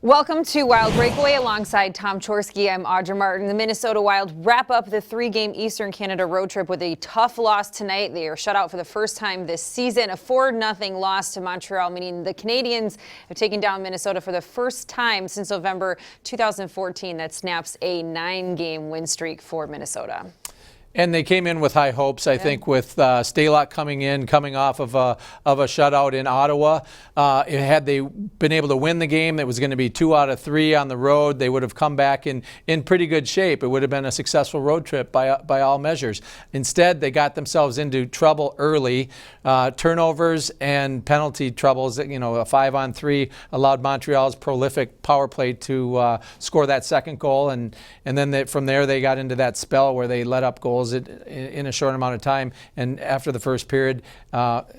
Welcome to Wild Breakaway alongside Tom Chorsky. I'm Audra Martin. The Minnesota Wild wrap up the three-game Eastern Canada road trip with a tough loss tonight. They are shut out for the first time this season. A 4-0 loss to Montreal, meaning the Canadiens have taken down Minnesota for the first time since November 2014. That snaps a 9-game win streak for Minnesota. And they came in with high hopes, I think, with Stalock coming off of a shutout in Ottawa. Had they been able to win the game, it was going to be 2 out of 3 on the road. They would have come back in pretty good shape. It would have been a successful road trip by all measures. Instead, they got themselves into trouble early. Turnovers and penalty troubles. A 5-on-3 allowed Montreal's prolific power play to score that second goal, and then from there they got into that spell where they let up goals in a short amount of time. And after the first period,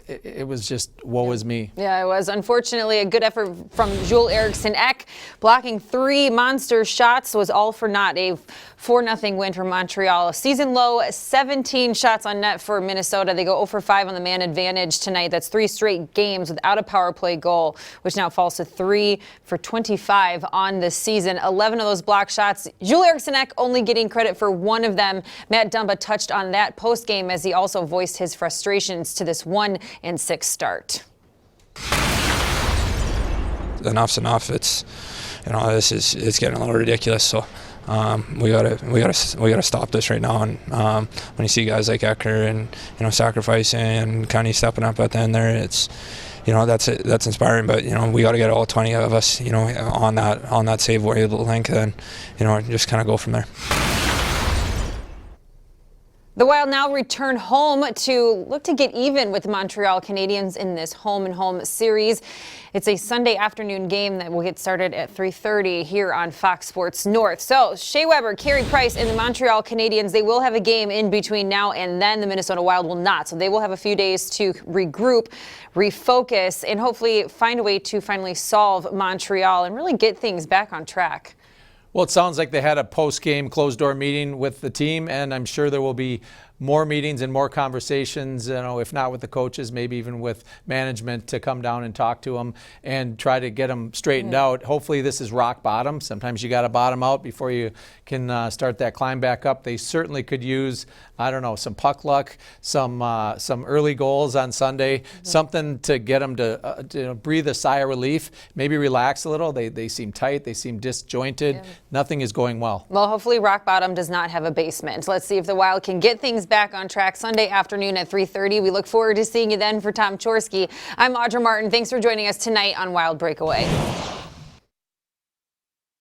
it was just woe is me. Yeah, it was. Unfortunately, a good effort from Joel Eriksson Ek, blocking 3 monster shots, was all for naught. A 4-0 win for Montreal. A season low 17 shots on net for Minnesota. They go 0 for 5 on the man advantage tonight. That's 3 straight games without a power play goal, which now falls to 3 for 25 on the season. 11 of those block shots. Joel Eriksson Ek only getting credit for 1 of them. Matt Dumba touched on that post-game as he also voiced his frustrations to this 1-6 start. Enough's enough. It's it's getting a little ridiculous. So we gotta stop this right now. And when you see guys like Ecker and sacrificing and kind of stepping up at the end there, it's that's inspiring. But we got to get all 20 of us on that save wavelength, and just kind of go from there. The Wild now return home to look to get even with the Montreal Canadiens in this home-and-home series. It's a Sunday afternoon game that will get started at 3:30 here on Fox Sports North. So Shea Weber, Carey Price, and the Montreal Canadiens, they will have a game in between now and then. The Minnesota Wild will not. So they will have a few days to regroup, refocus, and hopefully find a way to finally solve Montreal and really get things back on track. Well, it sounds like they had a post-game closed-door meeting with the team, and I'm sure there will be more meetings and more conversations, if not with the coaches, maybe even with management, to come down and talk to them and try to get them straightened out. Hopefully this is rock bottom. Sometimes you got to bottom out before you can start that climb back up. They certainly could use, some puck luck, some early goals on Sunday, something to get them to breathe a sigh of relief, maybe relax a little. They seem tight. They seem disjointed. Yeah. Nothing is going well. Well, hopefully rock bottom does not have a basement. Let's see if the Wild can get things back on track Sunday afternoon at 3:30. We look forward to seeing you then. For Tom Chorsky, I'm Audra Martin. Thanks for joining us tonight on Wild Breakaway.